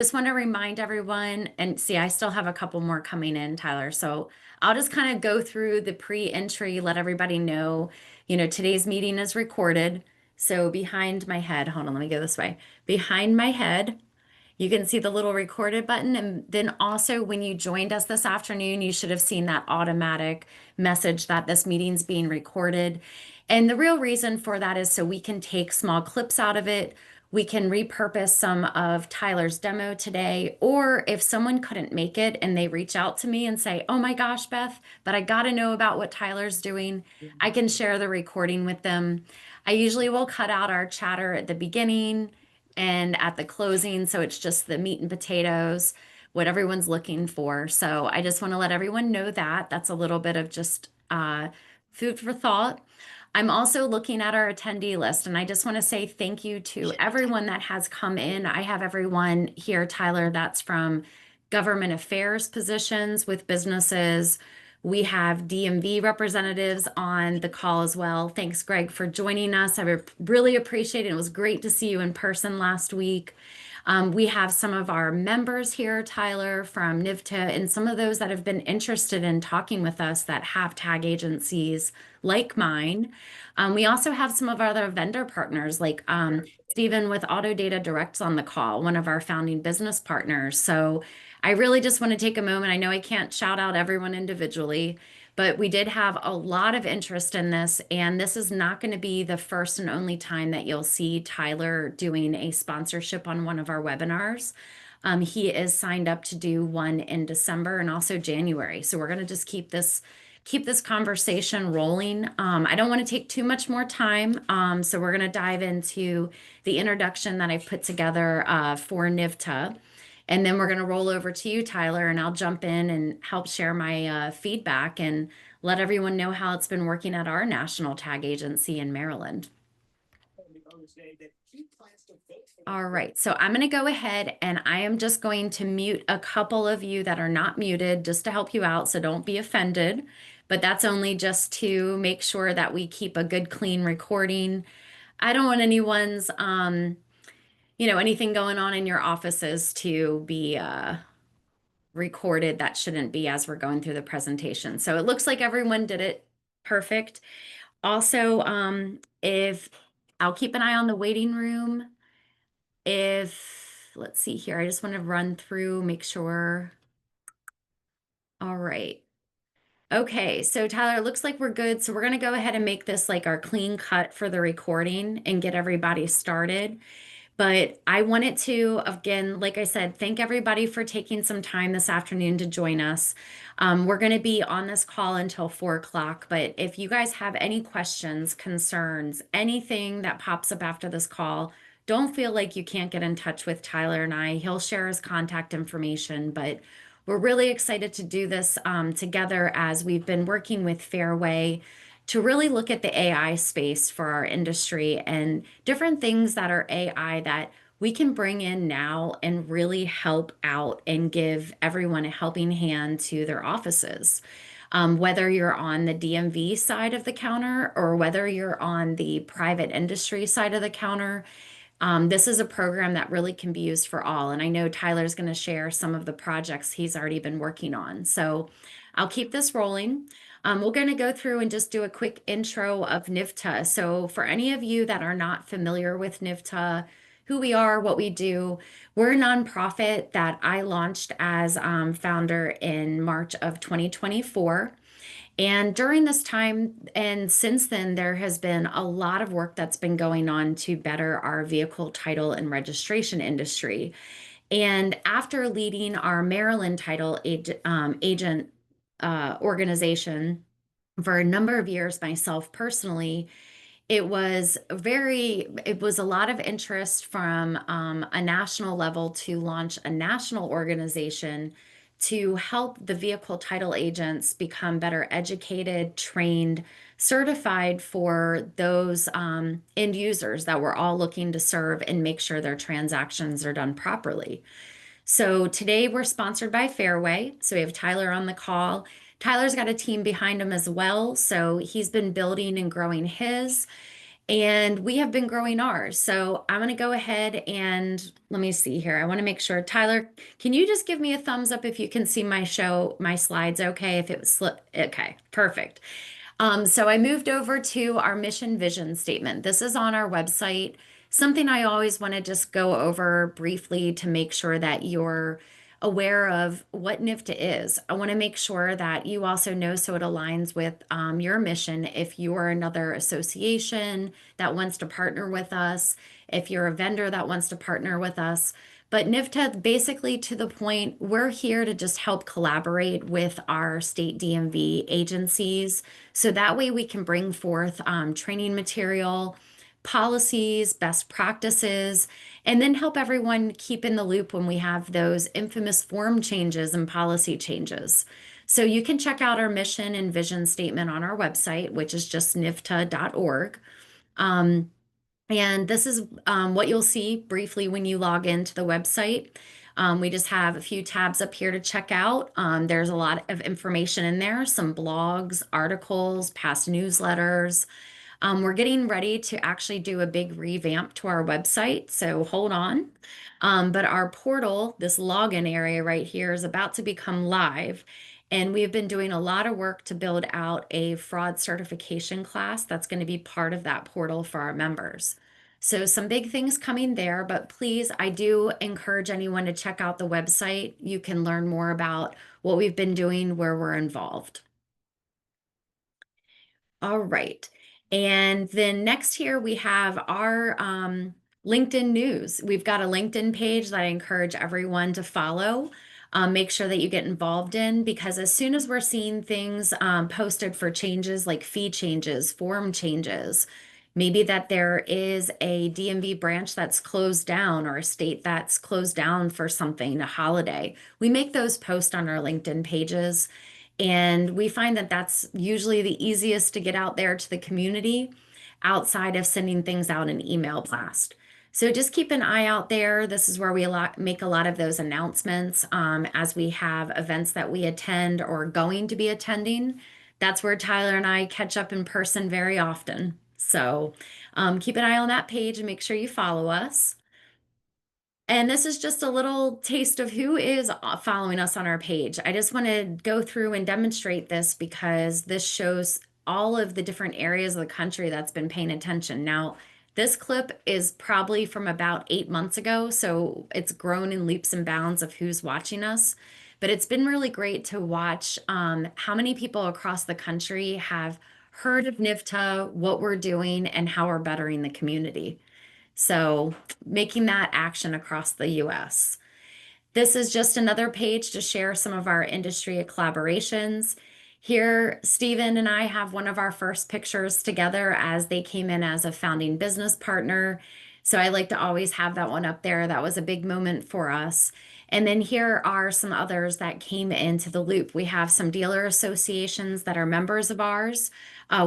Just want to remind everyone, and see, I still have a couple more coming in, Tyler. So I'll just kind of go through the pre-entry, let everybody know, today's meeting is recorded. So behind my head, hold on, let me go this way. Behind my head, you can see the little recorded button. And then also when you joined us this afternoon, you should have seen that automatic message that this meeting's being recorded. And the real reason for that is so we can take small clips out of it. We can repurpose some of Tyler's demo today, or if someone couldn't make it and they reach out to me and say, oh my gosh, Beth, but I got to know about what Tyler's doing, I can share the recording with them. I usually will cut out our chatter at the beginning and at the closing, so it's just the meat and potatoes, what everyone's looking for. So I just want to let everyone know that. That's a little bit of just food for thought. I'm also looking at our attendee list, and I just want to say thank you to everyone that has come in. I have everyone here, Tyler, that's from government affairs positions with businesses. We have DMV representatives on the call as well. Thanks, Greg, for joining us. Really appreciate it. It was great to see you in person last week. We have some of our members here, Tyler, from NIVTA, and some of those that have been interested in talking with us that have tag agencies like mine. We also have some of our other vendor partners, like Stephen with Auto Data Directs on the call, one of our founding business partners. So I really just want to take a moment. I know I can't shout out everyone individually, but we did have a lot of interest in this, and this is not going to be the first and only time that you'll see Tyler doing a sponsorship on one of our webinars. He is signed up to do one in December and also January. So we're going to just keep this conversation rolling. I don't want to take too much more time, so we're going to dive into the introduction that I've put together for NIVTA. And then we're going to roll over to you, Tyler, and I'll jump in and help share my feedback and let everyone know how it's been working at our national tag agency in Maryland. All right, so I'm going to go ahead and I am just going to mute a couple of you that are not muted just to help you out, so don't be offended. But that's only just to make sure that we keep a good, clean recording. I don't want anyone's anything going on in your offices to be recorded that shouldn't be as we're going through the presentation. So it looks like everyone did it perfect. Also, if I'll keep an eye on the waiting room. Let's see here, I just want to run through, make sure. All right. Okay, so Tyler, it looks like we're good. So we're going to go ahead and make this like our clean cut for the recording and get everybody started. But I wanted to, again, like I said, thank everybody for taking some time this afternoon to join us. We're going to be on this call until 4 o'clock, but if you guys have any questions, concerns, anything that pops up after this call, don't feel like you can't get in touch with Tyler and I. He'll share his contact information, but we're really excited to do this together as we've been working with Fairway to really look at the AI space for our industry and different things that are AI that we can bring in now and really help out and give everyone a helping hand to their offices. Whether you're on the DMV side of the counter or whether you're on the private industry side of the counter, this is a program that really can be used for all. And I know Tyler's going to share some of the projects he's already been working on. So I'll keep this rolling. We're going to go through and just do a quick intro of NIVTA. So for any of you that are not familiar with NIVTA, who we are, what we do, we're a nonprofit that I launched as founder in March of 2024. And during this time, and since then, there has been a lot of work that's been going on to better our vehicle title and registration industry. And after leading our Maryland title agent organization for a number of years myself personally, it was a lot of interest from a national level to launch a national organization to help the vehicle title agents become better educated, trained, certified for those end users that we're all looking to serve and make sure their transactions are done properly. So today we're sponsored by Fairway. So we have Tyler on the call. Tyler's got a team behind him as well. So he's been building and growing his. and we have been growing ours. So I'm going to go ahead and let me see here. I want to make sure. Tyler, can you just give me a thumbs up if you can see my slides okay? If it was okay, perfect. So I moved over to our mission vision statement. This is on our website. Something I always want to just go over briefly to make sure that you're aware of what NIVTA is. I want to make sure that you also know so it aligns with your mission. If you are another association that wants to partner with us, if you're a vendor that wants to partner with us. But NIVTA, basically to the point, we're here to just help collaborate with our state DMV agencies. So that way we can bring forth training material, policies, best practices, and then help everyone keep in the loop when we have those infamous form changes and policy changes. So you can check out our mission and vision statement on our website, which is just nivta.org. Um, and this is what you'll see briefly when you log into the website. We just have a few tabs up here to check out. There's a lot of information in there, some blogs, articles, past newsletters. We're getting ready to actually do a big revamp to our website, so hold on. But our portal, this login area right here, is about to become live. And we've been doing a lot of work to build out a fraud certification class that's going to be part of that portal for our members. So, some big things coming there, but please, I do encourage anyone to check out the website. You can learn more about what we've been doing, where we're involved. All right. And then next here we have our LinkedIn news. We've got a LinkedIn page that I encourage everyone to follow. Make sure that you get involved in because as soon as we're seeing things posted for changes like fee changes, form changes, maybe that there is a DMV branch that's closed down or a state that's closed down for something, a holiday, we make those posts on our LinkedIn pages. And we find that that's usually the easiest to get out there to the community outside of sending things out in email blast. So just keep an eye out there. This is where we make a lot of those announcements as we have events that we attend or going to be attending. That's where Tyler and I catch up in person very often. So keep an eye on that page and make sure you follow us. And this is just a little taste of who is following us on our page. I just want to go through and demonstrate this because this shows all of the different areas of the country that's been paying attention. Now, this clip is probably from about 8 months ago, so it's grown in leaps and bounds of who's watching us. But it's been really great to watch how many people across the country have heard of NIVTA, what we're doing, and how we're bettering the community. So making that action across the US. This is just another page to share some of our industry collaborations. Here, Stephen and I have one of our first pictures together as they came in as a founding business partner. So I like to always have that one up there. That was a big moment for us. And then here are some others that came into the loop. We have some dealer associations that are members of ours.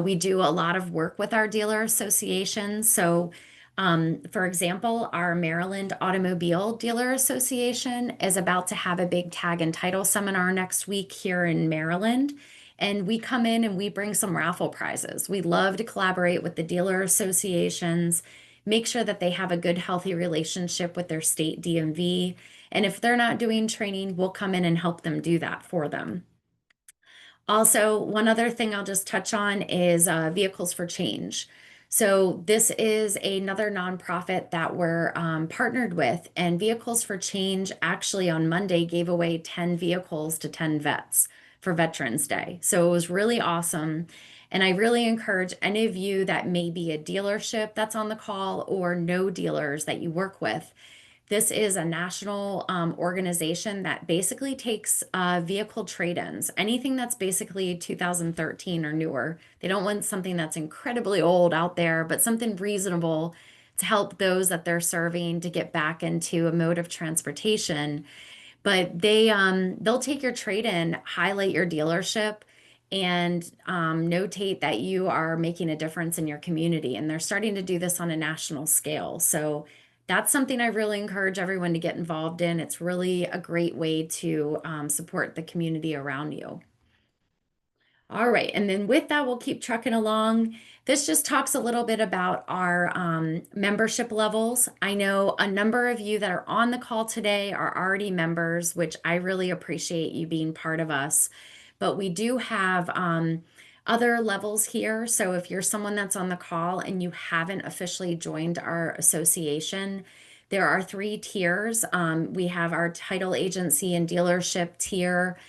We do a lot of work with our dealer associations. So for example, our Maryland Automobile Dealer Association is about to have a big tag and title seminar next week here in Maryland. And we come in and we bring some raffle prizes. We love to collaborate with the dealer associations, make sure that they have a good, healthy relationship with their state DMV. And if they're not doing training, we'll come in and help them do that for them. Also, one other thing I'll just touch on is Vehicles for Change. So, this is another nonprofit that we're partnered with, and Vehicles for Change actually on Monday gave away 10 vehicles to 10 vets for Veterans Day. So, it was really awesome. And I really encourage any of you that may be a dealership that's on the call or no dealers that you work with. This is a national organization that basically takes vehicle trade-ins, anything that's basically 2013 or newer. They don't want something that's incredibly old out there, but something reasonable to help those that they're serving to get back into a mode of transportation. But they'll take your trade-in, highlight your dealership, and notate that you are making a difference in your community. And they're starting to do this on a national scale. So that's something I really encourage everyone to get involved in. It's really a great way to support the community around you. All right, and then with that, we'll keep trucking along. This just talks a little bit about our membership levels. I know a number of you that are on the call today are already members, which I really appreciate you being part of us. But we do have other levels here. So if you're someone that's on the call and you haven't officially joined our association, there are three tiers. We have our title agency and dealership tier.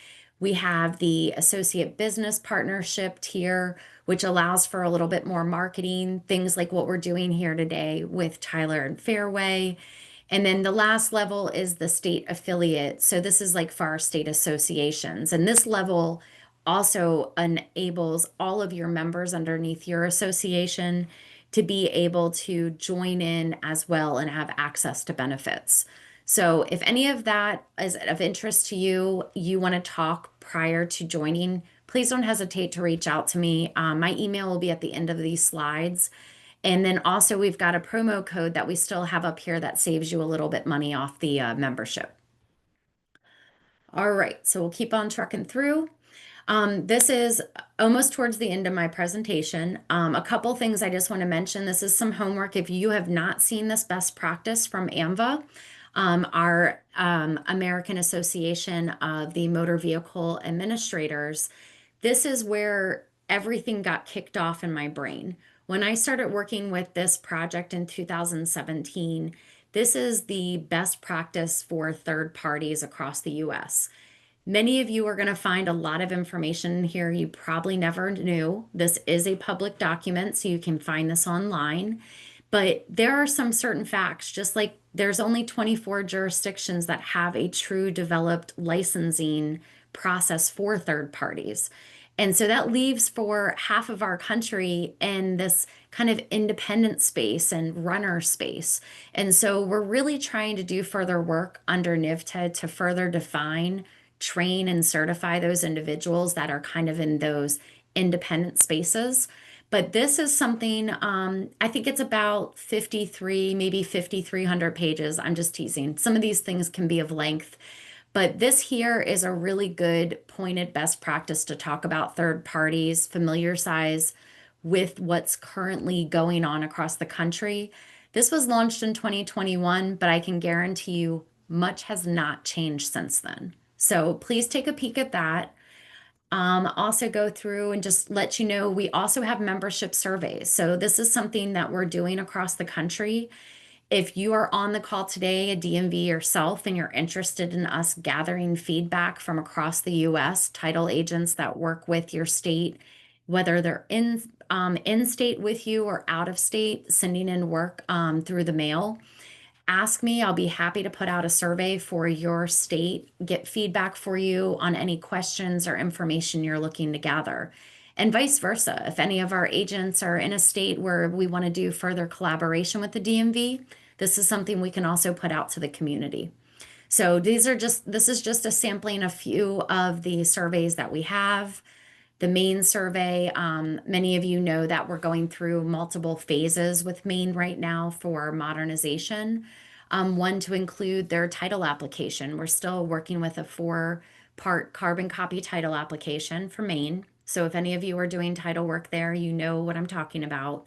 We have the associate business partnership tier, which allows for a little bit more marketing, things like what we're doing here today with Tyler and Fairway. And then the last level is the state affiliate. So this is like for our state associations. And this level also enables all of your members underneath your association to be able to join in as well and have access to benefits. So if any of that is of interest to you, you want to talk prior to joining, please don't hesitate to reach out to me. My email will be at the end of these slides. And then also we've got a promo code that we still have up here that saves you a little bit money off the membership. All right, so we'll keep on trucking through. This is almost towards the end of my presentation. A couple things I just want to mention. This is some homework. If you have not seen this best practice from AMVA, our American Association of the Motor Vehicle Administrators, this is where everything got kicked off in my brain. When I started working with this project in 2017, this is the best practice for third parties across the US. Many of you are going to find a lot of information here you probably never knew. This is a public document, so you can find this online. But there are some certain facts, just like there's only 24 jurisdictions that have a true developed licensing process for third parties. And so that leaves for half of our country in this kind of independent space and runner space. And so we're really trying to do further work under NIVTA to further define, train, and certify those individuals that are kind of in those independent spaces. But this is something, I think it's about 53, maybe 5,300 pages. I'm just teasing. Some of these things can be of length, but this here is a really good pointed best practice to talk about third parties, familiarize with what's currently going on across the country. This was launched in 2021, but I can guarantee you much has not changed since then. So please take a peek at that. Also go through and just let you know we also have membership surveys. So this is something that we're doing across the country. If you are on the call today, a DMV yourself, and you're interested in us gathering feedback from across the US, title agents that work with your state, whether they're in state with you or out of state, sending in work through the mail, ask me. I'll be happy to put out a survey for your state, get feedback for you on any questions or information you're looking to gather. And vice versa. If any of our agents are in a state where we want to do further collaboration with the DMV, this is something we can also put out to the community. So this is just a sampling of a few of the surveys that we have. The Maine survey, many of you know that we're going through multiple phases with Maine right now for modernization. One to include their title application. We're still working with a 4-part carbon copy title application for Maine. So if any of you are doing title work there, you know what I'm talking about.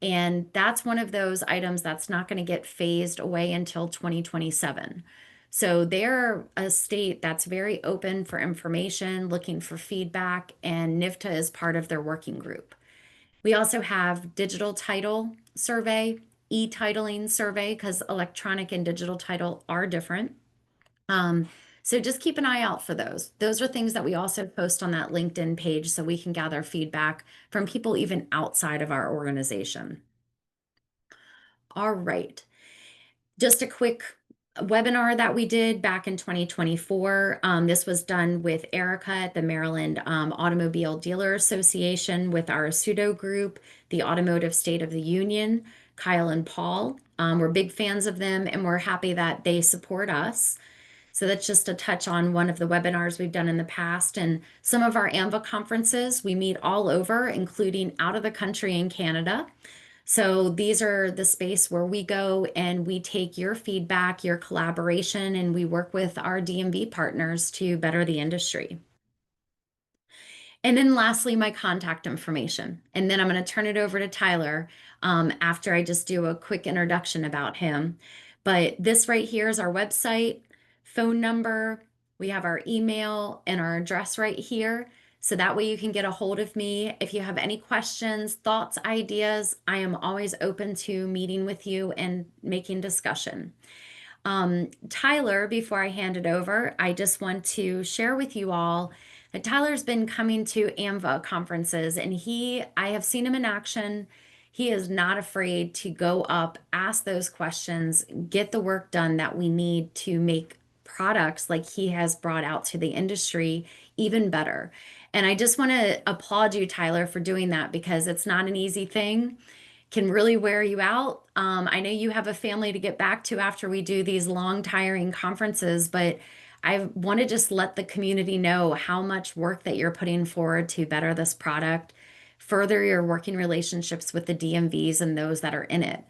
And that's one of those items that's not going to get phased away until 2027. So they're a state that's very open for information, looking for feedback, and NIVTA is part of their working group. We also have digital title survey, e-titling survey, because electronic and digital title are different. So just keep an eye out for those. Those are things that we also post on that LinkedIn page so we can gather feedback from people even outside of our organization. All right. Just a quick webinar that we did back in 2024. This was done with Erica at the Maryland Automobile Dealer Association with our pseudo group, the Automotive State of the Union, Kyle and Paul. We're big fans of them and we're happy that they support us. So that's just a touch on one of the webinars we've done in the past. And some of our AMVA conferences, we meet all over, including out of the country in Canada. So these are the space where we go and we take your feedback, your collaboration, and we work with our DMV partners to better the industry. And then lastly, my contact information. And then I'm going to turn it over to Tyler after I just do a quick introduction about him. But this right here is our website, phone number. We have our email and our address right here. So that way you can get a hold of me. If you have any questions, thoughts, ideas, I am always open to meeting with you and making discussion. Tyler, before I hand it over, I just want to share with you all that Tyler's been coming to AMVA conferences and I have seen him in action. He is not afraid to go up, ask those questions, get the work done that we need to make products like he has brought out to the industry even better. And I just want to applaud you, Tyler, for doing that because it's not an easy thing, can really wear you out. I know you have a family to get back to after we do these long, tiring conferences, but I want to just let the community know how much work that you're putting forward to better this product, further your working relationships with the DMVs and those that are in it.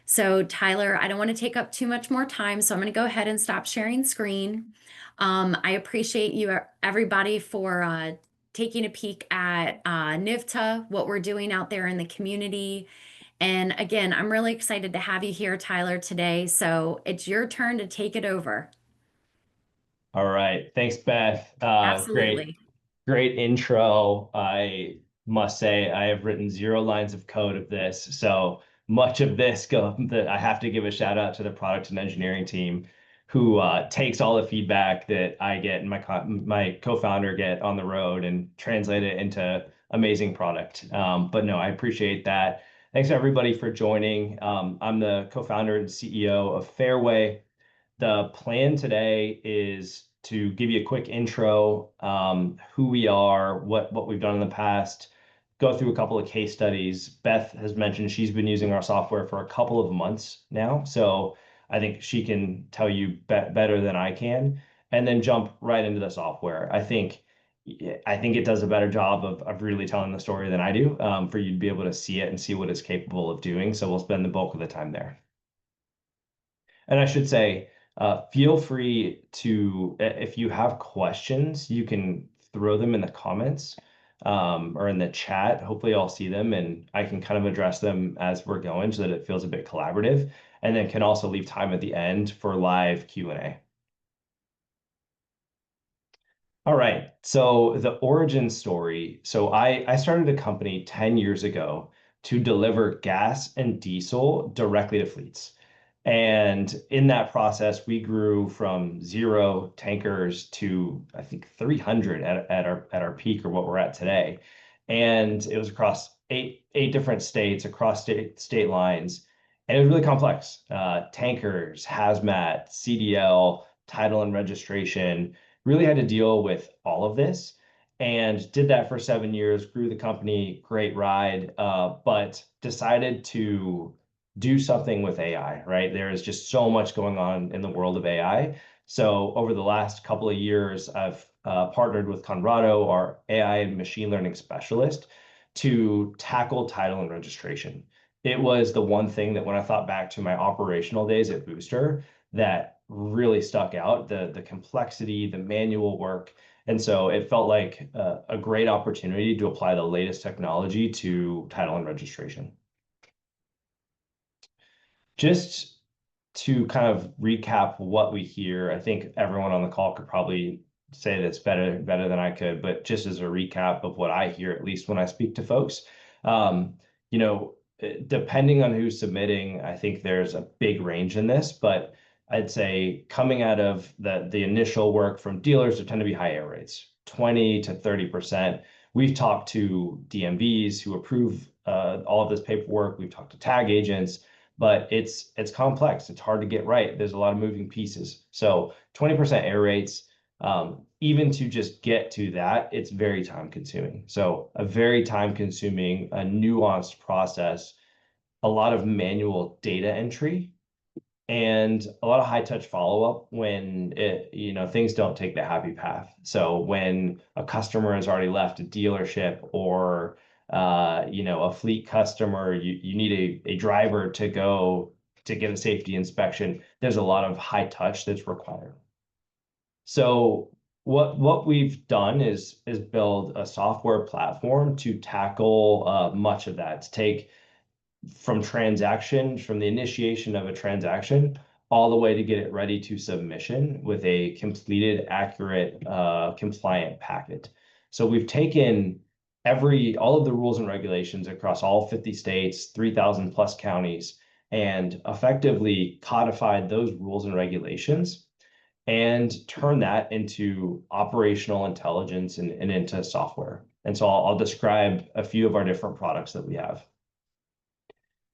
So, Tyler, I don't want to take up too much more time, so I'm going to go ahead and stop sharing screen. I appreciate you, everybody, for taking a peek at NIVTA, what we're doing out there in the community. And again, I'm really excited to have you here, Tyler, today. So it's your turn to take it over. All right. Thanks, Beth. Absolutely. Great intro. I must say I have written 0 lines of code of this. So much of this that I have to give a shout out to the product and engineering team who takes all the feedback that I get and my co-founder get on the road and translate it into amazing product. But no, I appreciate that. Thanks everybody for joining. I'm the co-founder and CEO of Fairway. The plan today is to give you a quick intro, who we are, what we've done in the past, go through a couple of case studies. Beth has mentioned she's been using our software for a couple of months now, so I think she can tell you better than I can, and then jump right into the software. I think it does a better job of really telling the story than I do, for you to be able to see it and see what it's capable of doing. So we'll spend the bulk of the time there. And I should say, feel free to, if you have questions, you can throw them in the comments, or in the chat. Hopefully, I'll see them and I can kind of address them as we're going so that it feels a bit collaborative. And then can also leave time at the end for live Q&A. All right. So the origin story. So I started a company 10 years ago to deliver gas and diesel directly to fleets. And in that process, we grew from 0 tankers to I think 300 at our peak or what we're at today. And it was across eight different states, across state lines. And it was really complex. Tankers, hazmat, CDL, title and registration, really had to deal with all of this and did that for 7 years, grew the company, great ride, but decided to do something with AI, right? There is just so much going on in the world of AI. So over the last couple of years, I've partnered with Conrado, our AI and machine learning specialist, to tackle title and registration. It was the one thing that when I thought back to my operational days at Booster, that really stuck out, the complexity, the manual work. And so it felt like a great opportunity to apply the latest technology to title and registration. Just to kind of recap what we hear, I think everyone on the call could probably say this better than I could, but just as a recap of what I hear, at least when I speak to folks, um, you know, depending on who's submitting, I think there's a big range in this, but I'd say coming out of the initial work from dealers, there tend to be high error rates, 20 to 30%. We've talked to DMVs who approve all of this paperwork. We've talked to tag agents, but it's complex. It's hard to get right. There's a lot of moving pieces. So 20% error rates, even to just get to that, it's very time consuming. So a very time consuming, a nuanced process, a lot of manual data entry, and a lot of high touch follow up when things don't take the happy path. So when a customer has already left a dealership or a fleet customer, you need a driver to go to get a safety inspection. There's a lot of high touch that's required. So What we've done is build a software platform to tackle much of that, to take from the initiation of a transaction all the way to get it ready to submission with a completed, accurate, compliant packet. So we've taken all of the rules and regulations across all 50 states, 3,000 plus counties, and effectively codified those rules and regulations and turn that into operational intelligence and into software. And so I'll describe a few of our different products that we have.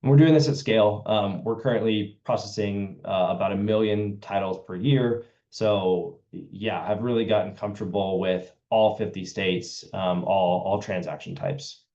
And we're doing this at scale. We're currently processing about 1 million titles per year. So yeah, I've really gotten comfortable with all 50 states, all transaction types.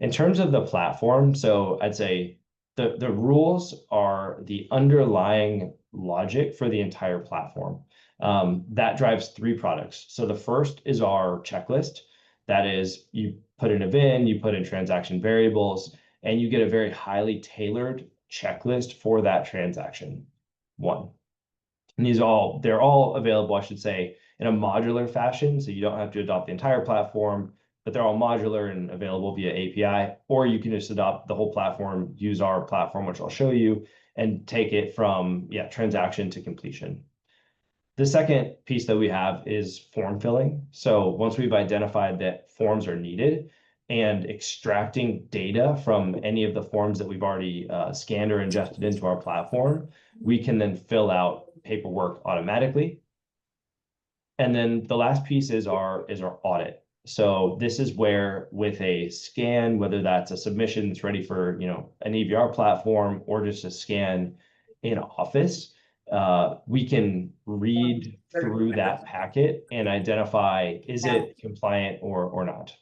In terms of the platform, so I'd say the rules are the underlying logic for the entire platform. That drives 3 products. So the first is our checklist. That is, you put in a VIN, you put in transaction variables, and you get a very highly tailored checklist for that transaction. One. And they're all available, I should say, in a modular fashion. So you don't have to adopt the entire platform, but they're all modular and available via API, or you can just adopt the whole platform, use our platform, which I'll show you, and take it from transaction to completion. The second piece that we have is form filling. So once we've identified that forms are needed and extracting data from any of the forms that we've already scanned or ingested into our platform, we can then fill out paperwork automatically. And then the last piece is our audit. So this is where with a scan, whether that's a submission that's ready for an EVR platform or just a scan in Office, we can read through that packet and identify is it compliant or not.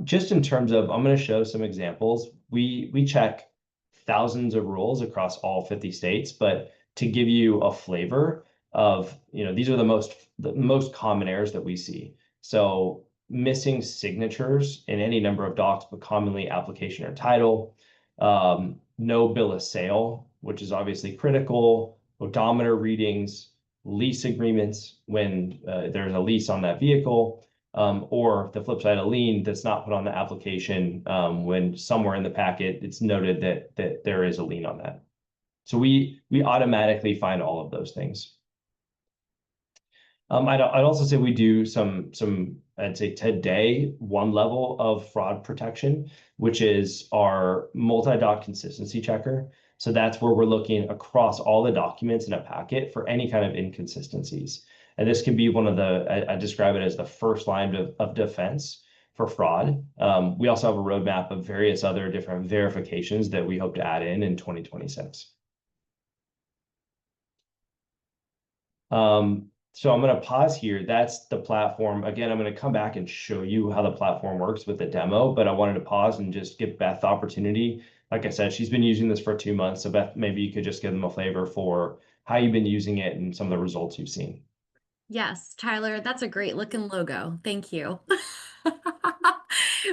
Just in terms of, I'm going to show some examples. We check thousands of rules across all 50 states, but to give you a flavor of, these are the most common errors that we see. So missing signatures in any number of docs, but commonly application or title, no bill of sale, which is obviously critical, odometer readings, lease agreements when there's a lease on that vehicle, or the flip side, a lien that's not put on the application when somewhere in the packet it's noted that there is a lien on that. So we automatically find all of those things. I'd also say we do some I'd say today one level of fraud protection, which is our multi-doc consistency checker. So that's where we're looking across all the documents in a packet for any kind of inconsistencies. And this can be one of I describe it as the first line of defense for fraud. We also have a roadmap of various other different verifications that we hope to add in 2026. So I'm going to pause here. That's the platform. Again, I'm going to come back and show you how the platform works with the demo, but I wanted to pause and just give Beth the opportunity. Like I said, she's been using this for 2 months. So Beth, maybe you could just give them a flavor for how you've been using it and some of the results you've seen. Yes, Tyler, that's a great looking logo. Thank you.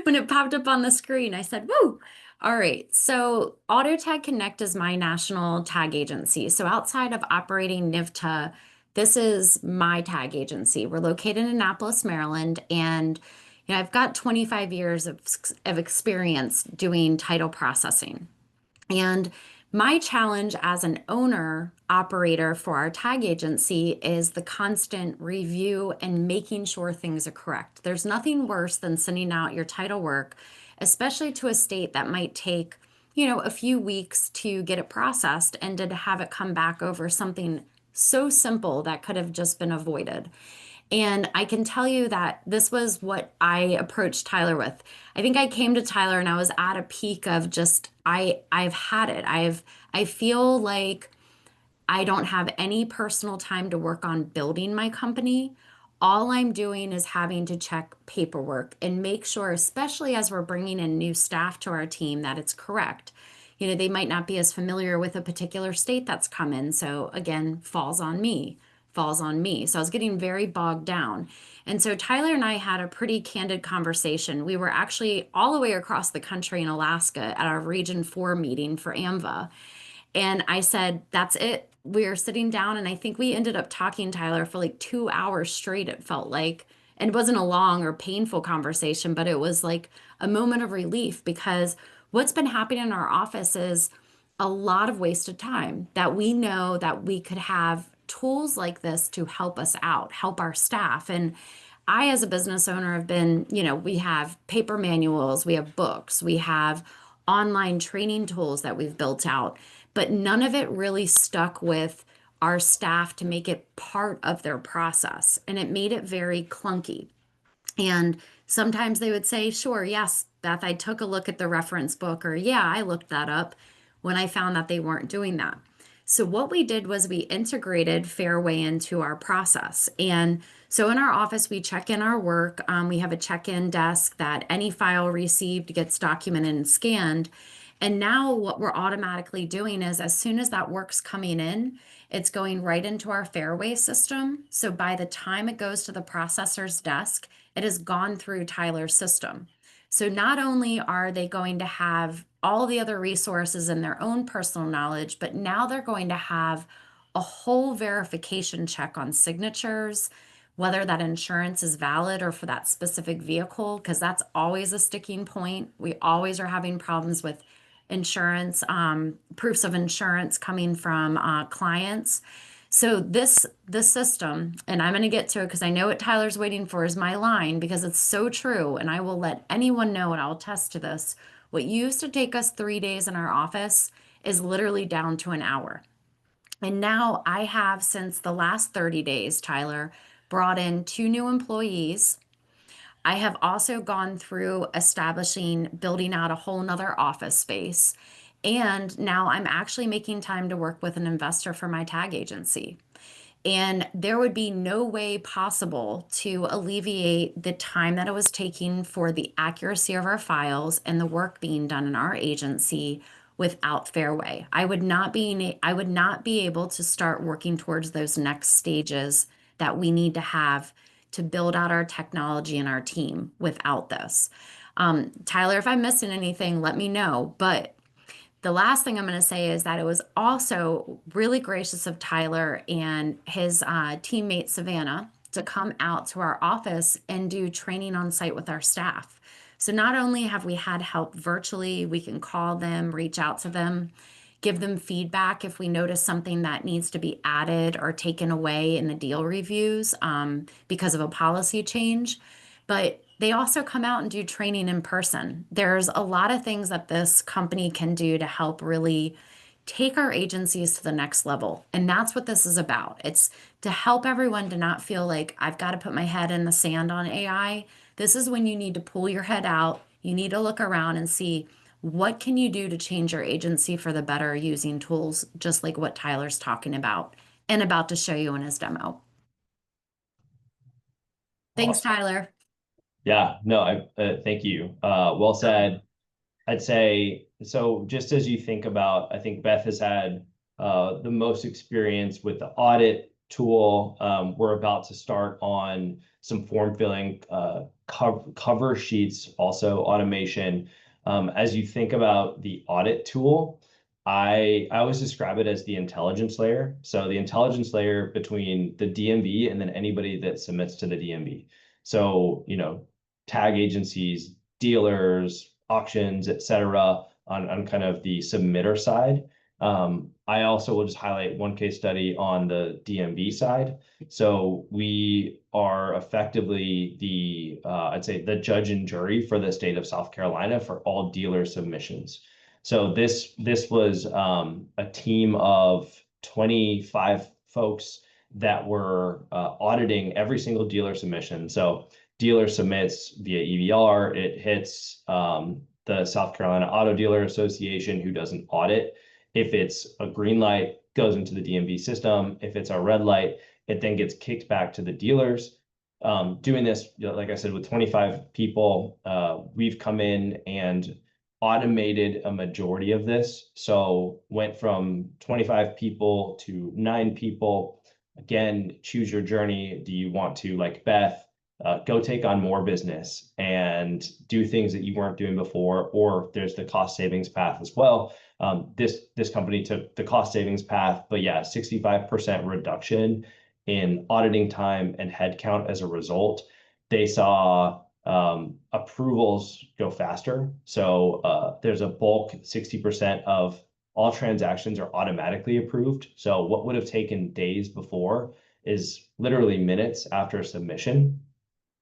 When it popped up on the screen, I said, woo. All right. So AutoTag Connect is my national tag agency. So outside of operating NIVTA, this is my tag agency. We're located in Annapolis, Maryland, and I've got 25 years of experience doing title processing. And my challenge as an owner operator for our tag agency is the constant review and making sure things are correct. There's nothing worse than sending out your title work, especially to a state that might take, a few weeks to get it processed and to have it come back over something so simple that could have just been avoided. And I can tell you that this was what I approached Tyler with. I think I came to Tyler and I was at a peak of just I've had it. I feel like I don't have any personal time to work on building my company. All I'm doing is having to check paperwork and make sure, especially as we're bringing in new staff to our team, that it's correct. They might not be as familiar with a particular state that's come in. So again, falls on me, falls on me. So I was getting very bogged down. And so Tyler and I had a pretty candid conversation. We were actually all the way across the country in Alaska at our Region 4 meeting for AMVA. And I said, that's it. we were sitting down, and I think we ended up talking, Tyler, for like 2 hours straight, it felt like. And it wasn't a long or painful conversation, but it was like a moment of relief because what's been happening in our office is a lot of wasted time that we know that we could have tools like this to help us out, help our staff. And I, as a business owner, have been, we have paper manuals, we have books, we have online training tools that we've built out, but none of it really stuck with our staff to make it part of their process. And it made it very clunky. And sometimes they would say, sure, yes, Beth, I took a look at the reference book, or yeah, I looked that up when I found that they weren't doing that. So, what we did was we integrated Fairway into our process. And so, in our office, we check in our work. We have a check in desk that any file received gets documented and scanned. And now, what we're automatically doing is as soon as that work's coming in, it's going right into our Fairway system. So, by the time it goes to the processor's desk, it has gone through Tyler's system. So not only are they going to have all the other resources and their own personal knowledge, but now they're going to have a whole verification check on signatures, whether that insurance is valid or for that specific vehicle, because that's always a sticking point. We always are having problems with insurance, proofs of insurance coming from clients. So this system, and I'm going to get to it because I know what Tyler's waiting for is my line because it's so true, and I will let anyone know, and I'll attest to this. What used to take us 3 days in our office is literally down to an hour. And now I have, since the last 30 days, Tyler, brought in 2 new employees. I have also gone through establishing, building out a whole nother office space. And now I'm actually making time to work with an investor for my tag agency. And there would be no way possible to alleviate the time that it was taking for the accuracy of our files and the work being done in our agency without Fairway. I would not be able to start working towards those next stages that we need to have to build out our technology and our team without this. Tyler, if I'm missing anything, let me know. But the last thing I'm going to say is that it was also really gracious of Tyler and his teammate Savannah to come out to our office and do training on site with our staff. So not only have we had help virtually, we can call them, reach out to them, give them feedback if we notice something that needs to be added or taken away in the deal reviews because of a policy change. But they also come out and do training in person. There's a lot of things that this company can do to help really take our agencies to the next level. And that's what this is about. It's to help everyone to not feel like I've got to put my head in the sand on AI. This is when you need to pull your head out. You need to look around and see what can you do to change your agency for the better using tools just like what Tyler's talking about and about to show you in his demo. Thanks, Awesome. Tyler. Yeah, no, thank you. Well said. I'd say so. Just as you think about, I think Beth has had the most experience with the audit tool. We're about to start on some form filling, cover sheets, also automation. As you think about the audit tool, I always describe it as the intelligence layer. So the intelligence layer between the DMV and then anybody that submits to the DMV. So, tag agencies, dealers, auctions, et cetera, on kind of the submitter side. I also will just highlight one case study on the DMV side. So we are effectively I'd say the judge and jury for the state of South Carolina for all dealer submissions. So this was a team of 25 folks that were auditing every single dealer submission. So dealer submits via EVR, it hits the South Carolina Auto Dealer Association, who does an audit. If it's a green light, goes into the DMV system. If it's a red light, it then gets kicked back to the dealers. Doing this, like I said, with 25 people, we've come in and automated a majority of this. So went from 25 people to 9 people. Again, choose your journey. Do you want to, like Beth, go take on more business and do things that you weren't doing before, or there's the cost savings path as well. This company took the cost savings path, but yeah, 65% reduction in auditing time and headcount as a result. They saw approvals go faster. So there's a bulk 60% of all transactions are automatically approved. So what would have taken days before is literally minutes after submission.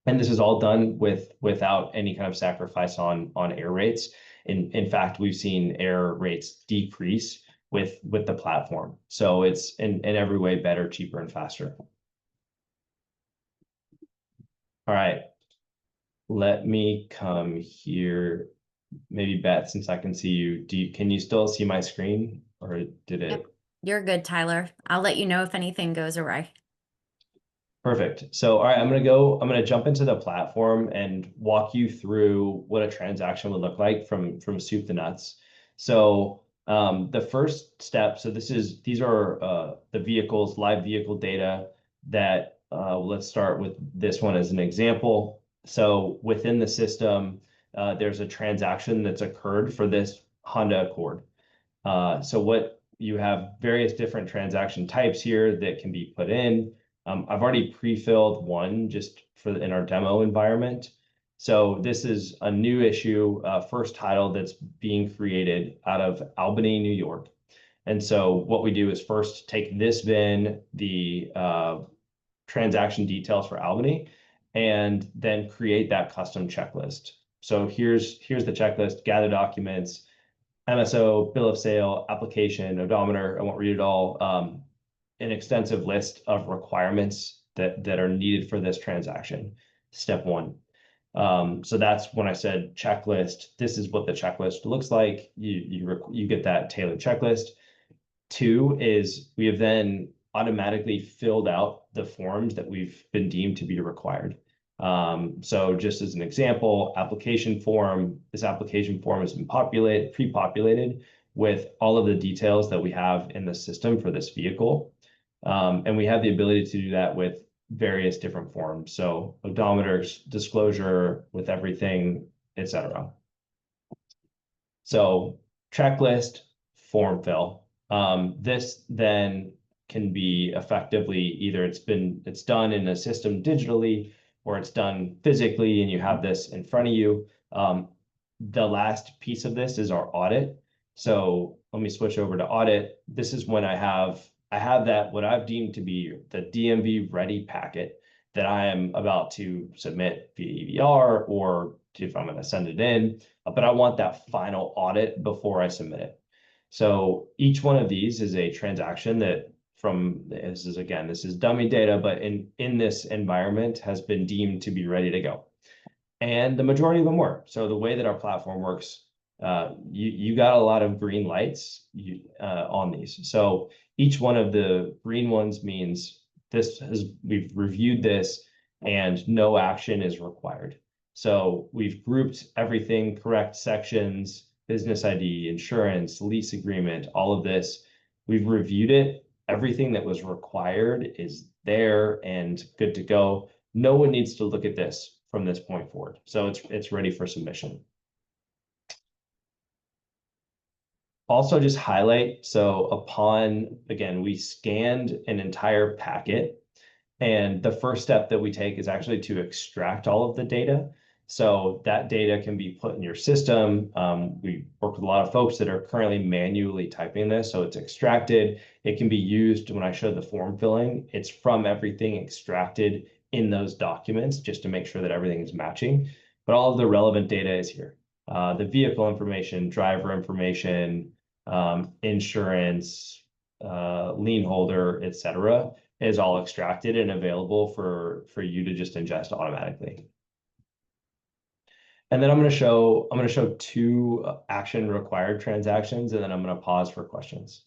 And this is all done without any kind of sacrifice on error rates. In fact, we've seen error rates decrease with the platform. So it's in every way better, cheaper, and faster. All right, let me come here. Maybe Beth, since I can see you, can you still see my screen, or did Yep. it? You're good, Tyler. I'll let you know if anything goes awry. Perfect. So, all right, I'm gonna jump into the platform and walk you through what a transaction would look like from soup to nuts. So, the first step, so these are the vehicles, live vehicle data that let's start with this one as an example. So within the system, there's a transaction that's occurred for this Honda Accord. So what you have various different transaction types here that can be put in. I've already pre-filled one just in our demo environment. So this is a new issue, first title that's being created out of Albany, New York. And so what we do is first take this VIN, the transaction details for Albany, and then create that custom checklist. So here's the checklist: gather documents, MSO, bill of sale, application, odometer. I won't read it all. An extensive list of requirements that are needed for this transaction. Step one. So that's when I said checklist. This is what the checklist looks like. You get that tailored checklist. Two is we have then automatically filled out the forms that we've been deemed to be required. So just as an example, application form, this application form has been pre-populated with all of the details that we have in the system for this vehicle. And we have the ability to do that with various different forms. So odometers, disclosure with everything, etc. So checklist, form fill. This then can be effectively either it's done in a system digitally or it's done physically and you have this in front of you. The last piece of this is our audit. So let me switch over to audit. This is when I have that what I've deemed to be the DMV ready packet that I am about to submit via EVR or if I'm going to send it in, but I want that final audit before I submit it. So each one of these is a transaction that this is dummy data, but in this environment has been deemed to be ready to go. And the majority of them were. So the way that our platform works, you got a lot of green lights on these. So each one of the green ones means we've reviewed this and no action is required. So we've grouped everything, correct sections, business ID, insurance, lease agreement, all of this. We've reviewed it. Everything that was required is there and good to go. No one needs to look at this from this point forward. So it's ready for submission. Also just highlight, so again, we scanned an entire packet, and the first step that we take is actually to extract all of the data. So that data can be put in your system. We work with a lot of folks that are currently manually typing this, so it's extracted. It can be used when I show the form filling. It's from everything extracted in those documents just to make sure that everything is matching. But all of the relevant data is here. The vehicle information, driver information, insurance, lien holder, etc., is all extracted and available for you to just ingest automatically. And then I'm going to show two action required transactions, and then I'm going to pause for questions.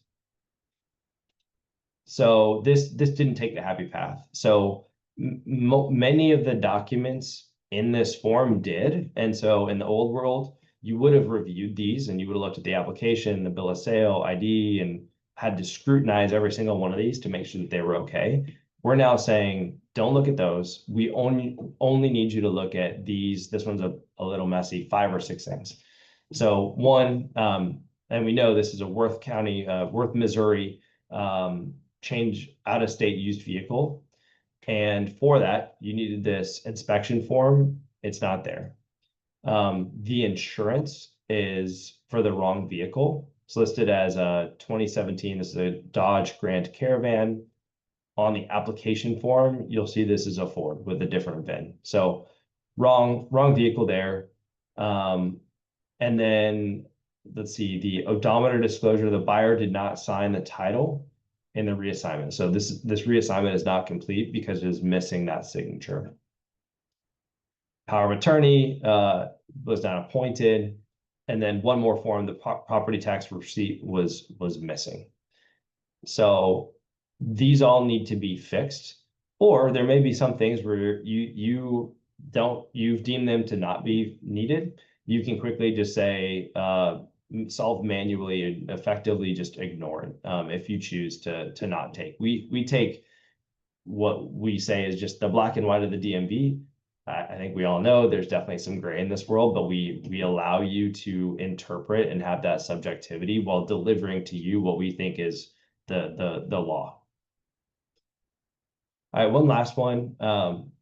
So this didn't take the happy path. So many of the documents in this form did. And so in the old world, you would have reviewed these and you would have looked at the application, the bill of sale, ID, and had to scrutinize every single one of these to make sure that they were okay. We're now saying, don't look at those. We only need you to look at these. This one's a little messy, 5 or 6 things. So one, and we know this is a Worth County, Worth, Missouri, change out of state used vehicle. And for that, you needed this inspection form. It's not there. The insurance is for the wrong vehicle. It's listed as a 2017. This is a Dodge Grand Caravan. On the application form, you'll see this is a Ford with a different VIN. So wrong vehicle there. And then let's see, the odometer disclosure, the buyer did not sign the title in the reassignment. So this reassignment is not complete because it is missing that signature. Power of attorney was not appointed. And then one more form, the property tax receipt was missing. So these all need to be fixed, or there may be some things where you've deemed them to not be needed. You can quickly just say solve manually and effectively just ignore it if you choose to not take. We take what we say is just the black and white of the DMV. I think we all know there's definitely some gray in this world, but we allow you to interpret and have that subjectivity while delivering to you what we think is the law. All right, one last one.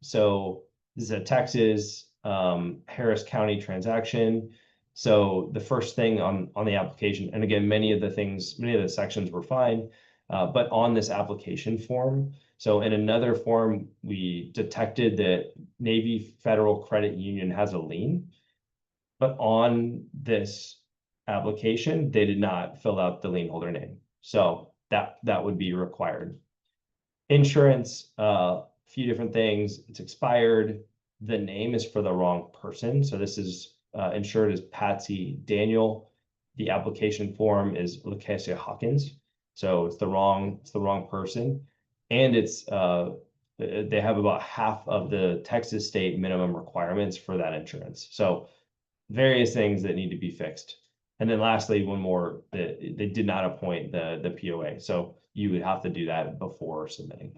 So this is a Texas Harris County transaction. So the first thing on the application, and again, many of the sections were fine, but on this application form, so in another form, we detected that Navy Federal Credit Union has a lien, but on this application, they did not fill out the lien holder name. So that would be required. Insurance, a few different things. It's expired. The name is for the wrong person. So this is insured as Patsy Daniel. The application form is Lakesia Hawkins. So it's the wrong person. And it's they have about half of the Texas state minimum requirements for that insurance. So various things that need to be fixed. And then lastly, one more, that they did not appoint the POA. So you would have to do that before submitting.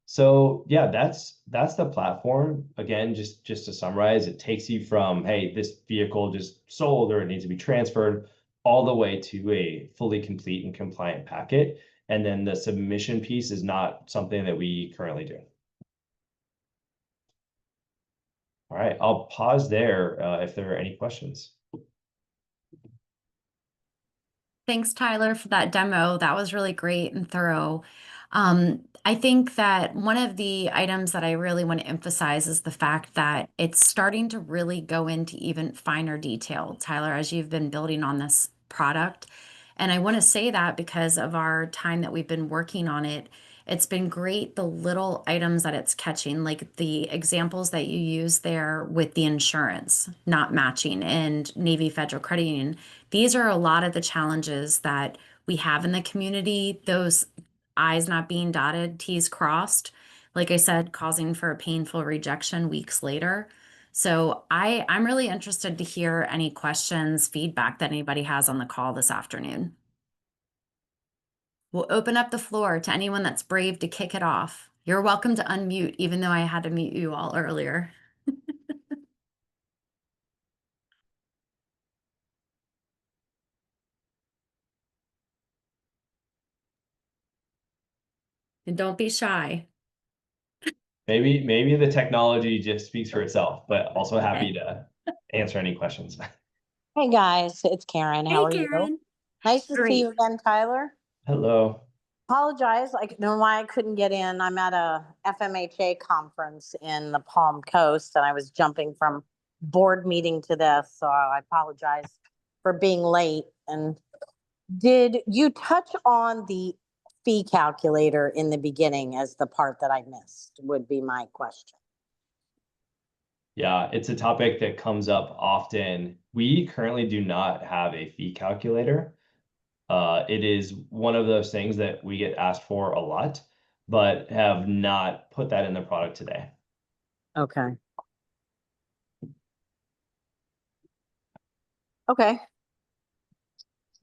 So yeah, that's the platform. Again, just to summarize, it takes you from, hey, this vehicle just sold or it needs to be transferred, all the way to a fully complete and compliant packet. And then the submission piece is not something that we currently do. All right, I'll pause there if there are any questions. Thanks, Tyler, for that demo. That was really great and thorough. I think that one of the items that I really want to emphasize is the fact that it's starting to really go into even finer detail, Tyler, as you've been building on this product. And I want to say that because of our time that we've been working on it, it's been great, the little items that it's catching, like the examples that you use there with the insurance not matching and Navy Federal Credit Union. These are a lot of the challenges that we have in the community, those I's not being dotted, T's crossed, like I said, causing for a painful rejection weeks later. So I'm really interested to hear any questions, feedback that anybody has on the call this afternoon. We'll open up the floor to anyone that's brave to kick it off. You're welcome to unmute, even though I had to mute you all earlier. And don't be shy. Maybe the technology just speaks for itself, but also happy Okay. to answer any questions. Hey guys, it's Karen. How Hey, are you? Karen. Nice to see Great. you again, Tyler. Hello. Apologize, I don't know why I couldn't get in. I'm at a FMHA conference in the Palm Coast and I was jumping from board meeting to this, so I apologize for being late. And did you touch on the fee calculator in the beginning as the part that I missed, would be my question. Yeah, it's a topic that comes up often. We currently do not have a fee calculator. It is one of those things that we get asked for a lot, but have not put that in the product today. Okay. Okay.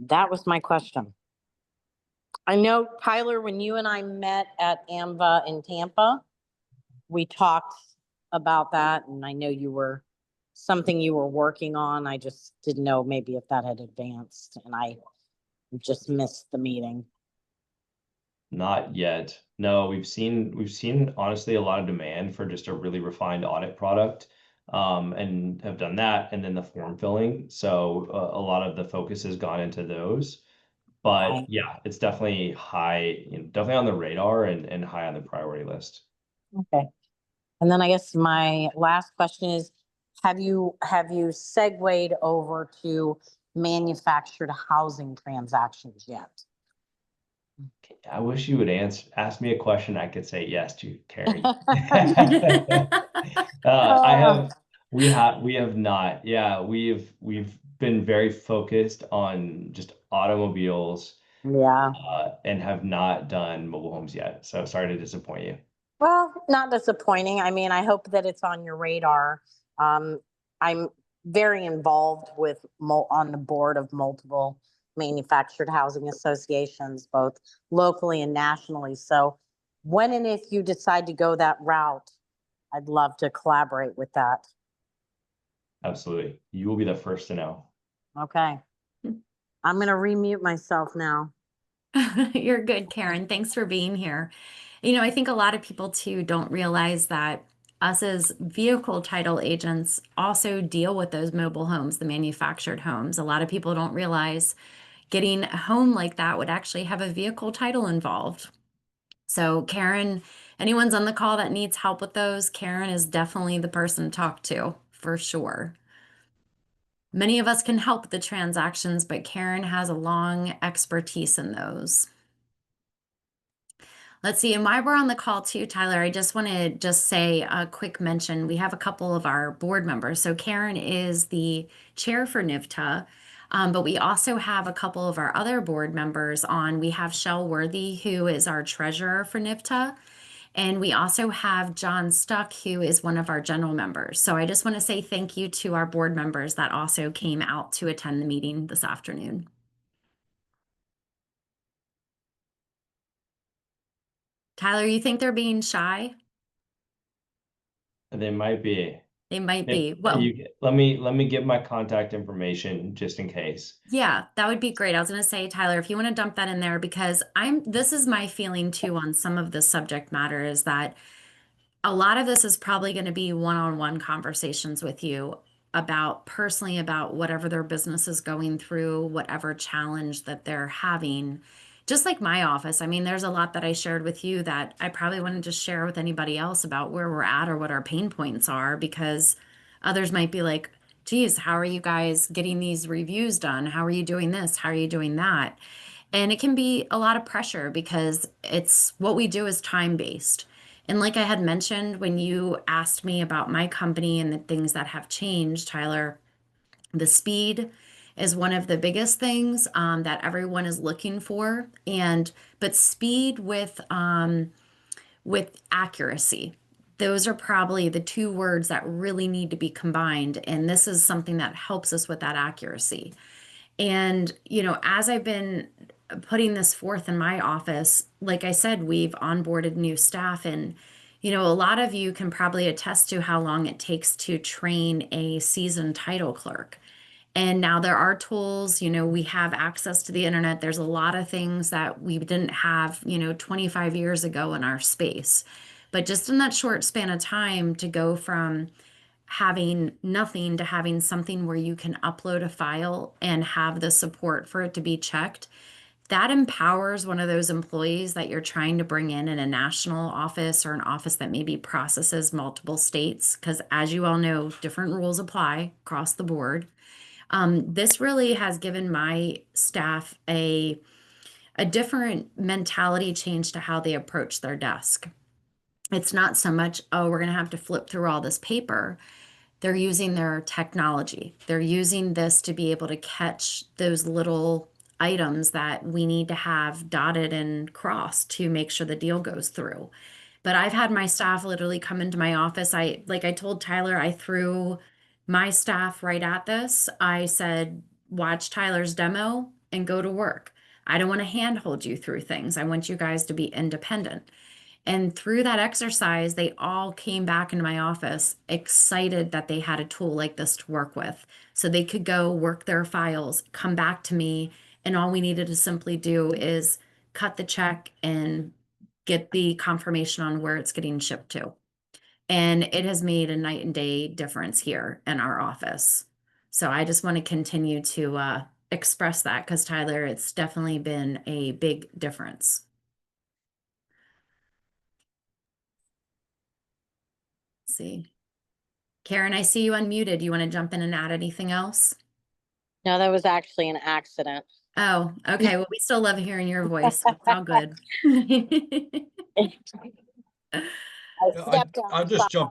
That was my question. I know, Tyler, when you and I met at AMVA in Tampa, we talked about that, and I know you were something you were working on. I just didn't know maybe if that had advanced and I just missed the meeting. Not yet. No, we've seen honestly a lot of demand for just a really refined audit product, and have done that, and then the form filling. So a lot of the focus has gone into those. But Okay. yeah, it's definitely high, definitely on the radar and high on the priority list. Okay. And then I guess my last question is, have you segued over to manufactured housing transactions yet? I wish you would ask me a question I could say yes to, Karen. I Oh, have we have not. Yeah, we've been very focused on just automobiles, yeah. and have not done mobile homes yet. So sorry to disappoint you. Well, not disappointing. I mean, I hope that it's on your radar. Um, I'm very involved with on the board of multiple manufactured housing associations, both locally and nationally. So when and if you decide to go that route, I'd love to collaborate with that. Absolutely. You will be the first to know. Okay. I'm going to remute myself now. You're good, Karen. Thanks for being here. You know, I think a lot of people too don't realize that us as vehicle title agents also deal with those mobile homes, the manufactured homes. A lot of people don't realize getting a home like that would actually have a vehicle title involved. So, Karen, anyone's on the call that needs help with those, Karen is definitely the person to talk to for sure. Many of us can help with the transactions, but Karen has a long expertise in those. Let's see, and while we're on the call too, Tyler, I just want to just say a quick mention. We have a couple of our board members. So Karen is the chair for NIVTA, but we also have a couple of our other board members on. We have Shell Worthy, who is our treasurer for NIVTA, and we also have John Stuck, who is one of our general members. So I just want to say thank you to our board members that also came out to attend the meeting this afternoon. Tyler, you think they're being shy? They might be. They might If be. Well, you let me get my contact information just in case. yeah, that would be great. I was going to say, Tyler, if you want to dump that in there, because this is my feeling too on some of the subject matter is that a lot of this is probably going to be one-on-one conversations with you about personally about whatever their business is going through, whatever challenge that they're having. Just like my office, I mean, there's a lot that I shared with you that I probably wouldn't just share with anybody else about where we're at or what our pain points are because others might be like, geez, how are you guys getting these reviews done? How are you doing this? How are you doing that? And it can be a lot of pressure because it's what we do is time based. And like I had mentioned when you asked me about my company and the things that have changed, Tyler, the speed is one of the biggest things that everyone is looking for. But speed with accuracy. Those are probably the two words that really need to be combined. And this is something that helps us with that accuracy. And, you know, as I've been putting this forth in my office, like I said, we've onboarded new staff and a lot of you can probably attest to how long it takes to train a seasoned title clerk. And now there are tools, we have access to the internet. There's a lot of things that we didn't have, 25 years ago in our space. But just in that short span of time to go from having nothing to having something where you can upload a file and have the support for it to be checked, that empowers one of those employees that you're trying to bring in a national office or an office that maybe processes multiple states. Because as you all know, different rules apply across the board. This really has given my staff a different mentality change to how they approach their desk. It's not so much, oh, we're going to have to flip through all this paper. They're using their technology. They're using this to be able to catch those little items that we need to have dotted and crossed to make sure the deal goes through. But I've had my staff literally come into my office. Like I told Tyler, I threw my staff right at this. I said, watch Tyler's demo and go to work. I don't want to handhold you through things. I want you guys to be independent. And through that exercise, they all came back into my office excited that they had a tool like this to work with. So they could go work their files, come back to me, and all we needed to simply do is cut the check and get the confirmation on where it's getting shipped to. And it has made a night and day difference here in our office. So I just want to continue to express that because, Tyler, it's definitely been a big difference. Let's see. Karen, I see you unmuted. You want to jump in and add anything else? No, that was actually an accident. Oh, okay. Well, we still love hearing your voice, so it's all good. I Yeah, stepped on I just something.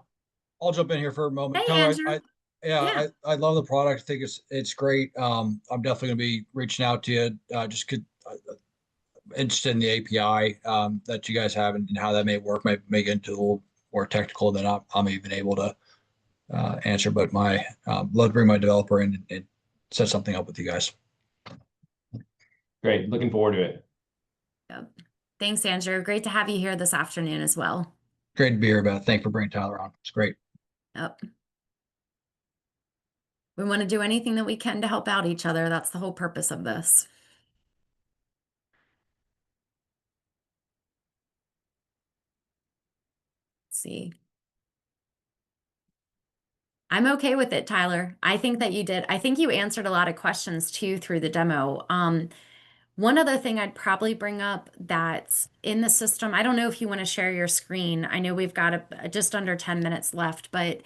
I'll jump in here for a Hey, moment. Tyler, Andrew. yeah, Yeah. I love the product. I think it's great. I'm definitely gonna be reaching out to you. Interested in the API that you guys have and how that may work. Might make it into a little more technical than I'm even able to answer. But my love to bring my developer in and set something up with you guys. Great. Looking forward to it. Yep. Thanks, Andrew. Great to have you here this afternoon as well. Great to be here, about. Thank you for bringing Tyler on. It's great. Yep. We want to do anything that we can to help out each other. That's the whole purpose of this. Let's see. I'm okay with it, Tyler. I think that you did. I think you answered a lot of questions too through the demo. One other thing I'd probably bring up that's in the system, I don't know if you want to share your screen. I know we've got just under 10 minutes left, but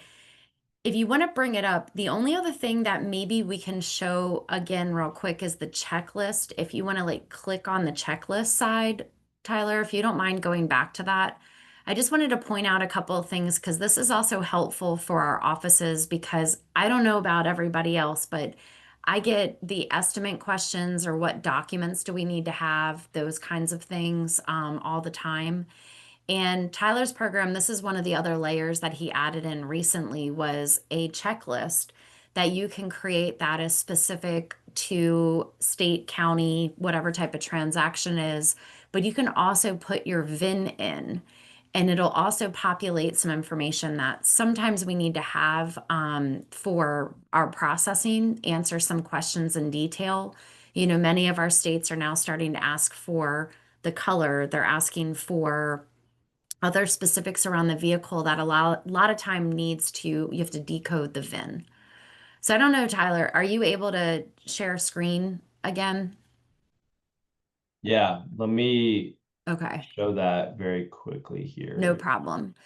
if you want to bring it up, the only other thing that maybe we can show again real quick is the checklist. If you want to like click on the checklist side, Tyler, if you don't mind going back to that. I just wanted to point out a couple of things because this is also helpful for our offices because I don't know about everybody else, but I get the estimate questions or what documents do we need to have, those kinds of things all the time. And Tyler's program, this is one of the other layers that he added in recently was a checklist that you can create that is specific to state, county, whatever type of transaction is, but you can also put your VIN in and it'll also populate some information that sometimes we need to have for our processing, answer some questions in detail. You know, many of our states are now starting to ask for the color, they're asking for other specifics around the vehicle that a lot of time needs to, you have to decode the VIN. So I don't know, Tyler, are you able to share screen again? Yeah. Let me Okay, show that very quickly no here. problem.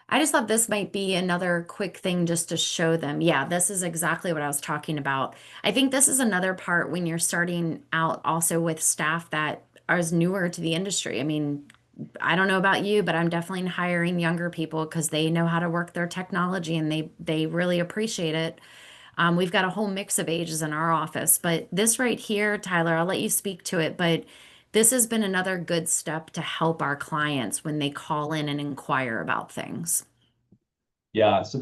I just thought this might be another quick thing just to show them. Yeah, this is exactly what I was talking about. I think this is another part when you're starting out also with staff that are newer to the industry. I mean, I don't know about you, but I'm definitely hiring younger people because they know how to work their technology and they really appreciate it. We've got a whole mix of ages in our office, but this right here, Tyler, I'll let you speak to it, but this has been another good step to help our clients when they call in and inquire about things. Yeah, so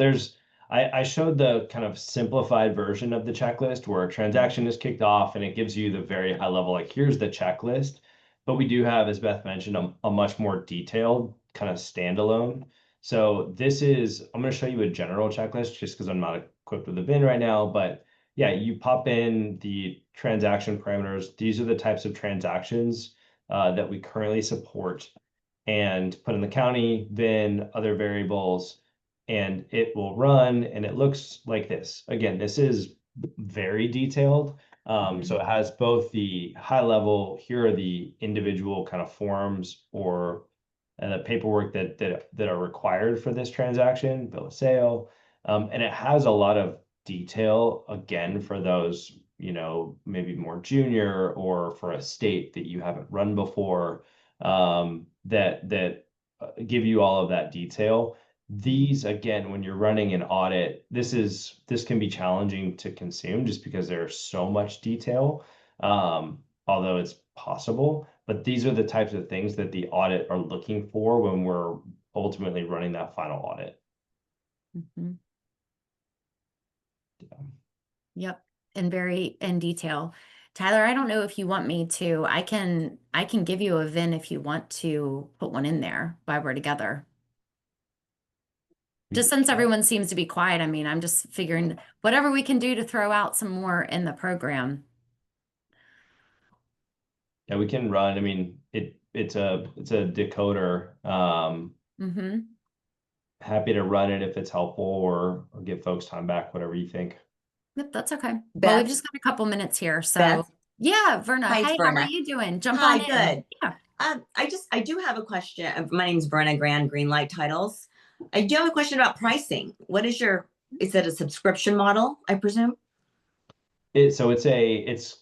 I showed the kind of simplified version of the checklist where a transaction is kicked off and it gives you the very high level, like here's the checklist. But we do have, as Beth mentioned, a much more detailed kind of standalone. So I'm going to show you a general checklist just because I'm not equipped with a VIN right now. But yeah, you pop in the transaction parameters. These are the types of transactions that we currently support and put in the county, VIN, other variables and it will run and it looks like this. Again, this is very detailed. So it has both the high level, here are the individual kind of forms or the paperwork that are required for this transaction, bill of sale. And it has a lot of detail again for those, maybe more junior or for a state that you haven't run before, that give you all of that detail. These, again, when you're running an audit, this can be challenging to consume just because there's so much detail, although it's possible. But these are the types of things that the audit are looking for when we're ultimately running that final audit. Mhm. Yeah. Yep, and very in detail. Tyler, I don't know if you want me to. I can give you a VIN if you want to put one in there while we're together. Just since everyone seems to be quiet, I mean, I'm just figuring whatever we can do to throw out some more in the program. Yeah, we can run. I mean, it's a decoder. Mm-hmm. Happy to run it if it's helpful or give folks time back, whatever you think. Yep, that's okay. Well, we've Beth, just got a couple minutes here, so Beth. yeah, Verna. Hi, it's Hey, how are Verna. you doing? Jump Hi, on in. good. Yeah. I do have a question. My name's Verna Grand, Greenlight Titles. I do have a question about pricing. What is is it a subscription model, I presume? It's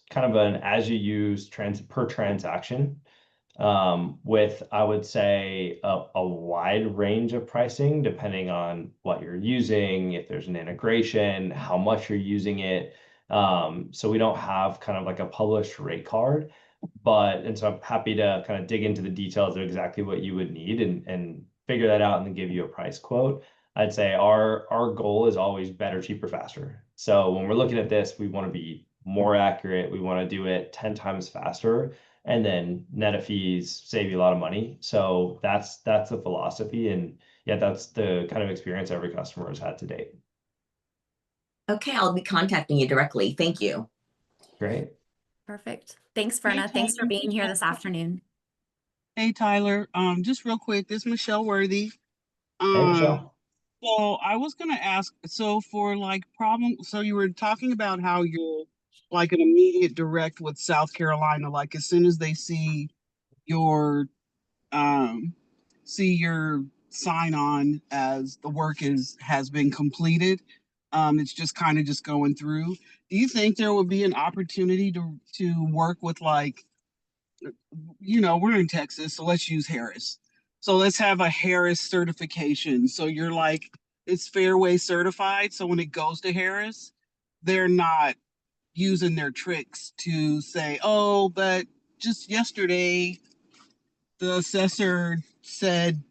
kind of an as you use per transaction, with, I would say, a wide range of pricing depending on what you're using, if there's an integration, how much you're using it. So we don't have kind of like a published rate card, and so I'm happy to kind of dig into the details of exactly what you would need and figure that out and then give you a price quote. I'd say our goal is always better, cheaper, faster. So when we're looking at this, we want to be more accurate. We want to do it 10 times faster, and then net of fees save you a lot of money. So that's the philosophy, and yeah, that's the kind of experience every customer has had to date. Okay, I'll be contacting you directly. Thank you. Great. Perfect. Thanks, Verna. Thanks for being here this afternoon. Hey Tyler, just real quick, this is Michelle Worthy. Hey, Michelle. So I was gonna ask, so for like so you were talking about how you're like an immediate direct with South Carolina, like as soon as they your um see your sign on as the work has been completed, it's just kind of just going through. Do you think there would be an opportunity to work with like, we're in Texas, so let's use Harris. So let's have a Harris certification. So you're like, it's Fairway certified. So when it goes to Harris, they're not using their tricks to say, oh, but just yesterday, the assessor said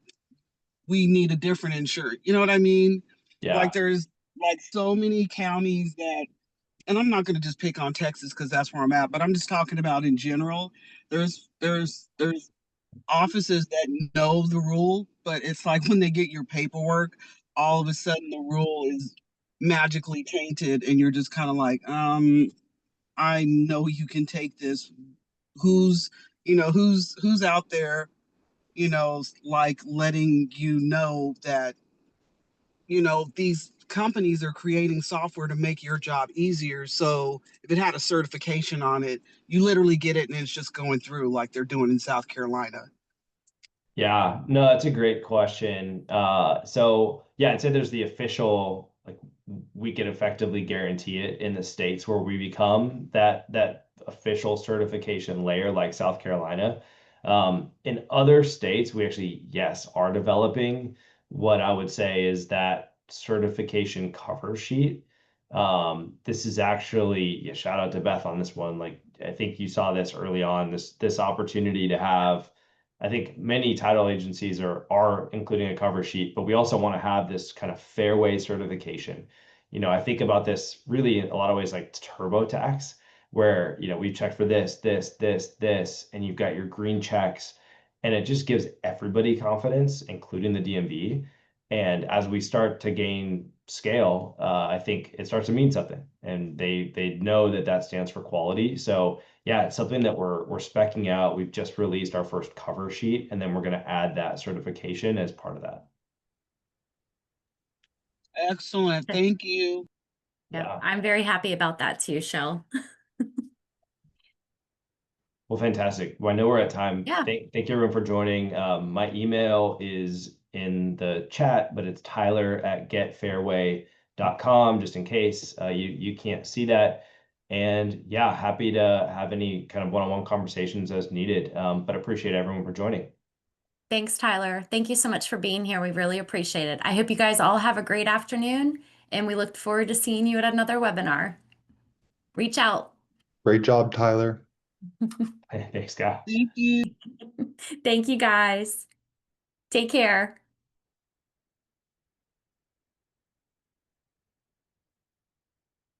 we need a different insured. You know what I mean? Yeah. Like there's like so many counties that, and I'm not going to just pick on Texas because that's where I'm at, but I'm just talking about in general. There's offices that know the rule, but it's like when they get your paperwork, all of a sudden the rule is magically tainted, and you're just kind of like, I know you can take this. Who's who's out there, like letting you know that these companies are creating software to make your job easier. So if it had a certification on it, you literally get it and it's just going through like they're doing in South Carolina. Yeah, no, that's a great question. So yeah, I'd say there's the official, like we can effectively guarantee it in the states where we become that official certification layer, like South Carolina. In other states, we actually, yes, are developing what I would say is that certification cover sheet. This is actually, yeah, shout out to Beth on this one. Like I think you saw this early on, this opportunity to have. I think many title agencies are including a cover sheet, but we also want to have this kind of fairway certification. I think about this really in a lot of ways like TurboTax, where we checked for this, and you've got your green checks, and it just gives everybody confidence, including the DMV. And as we start to gain scale, I think it starts to mean something, and they know that stands for quality. So yeah, it's something that we're speccing out. We've just released our first cover sheet, and then we're going to add that certification as part of that. Excellent. Thank you. Yep, Yeah. I'm very happy about that too, Shell. Well, fantastic. Well, I know we're at time. Yeah. Thank you everyone for joining. My email is in the chat, but it's tyler@getfairway.com, just in case you can't see that. And yeah, happy to have any kind of one-on-one conversations as needed. But appreciate everyone for joining. Thanks, Tyler. Thank you so much for being here. We really appreciate it. I hope you guys all have a great afternoon, and we look forward to seeing you at another webinar. Reach out. Great job, Tyler. Thanks, guys. Thank you. Thank you, guys. Take care.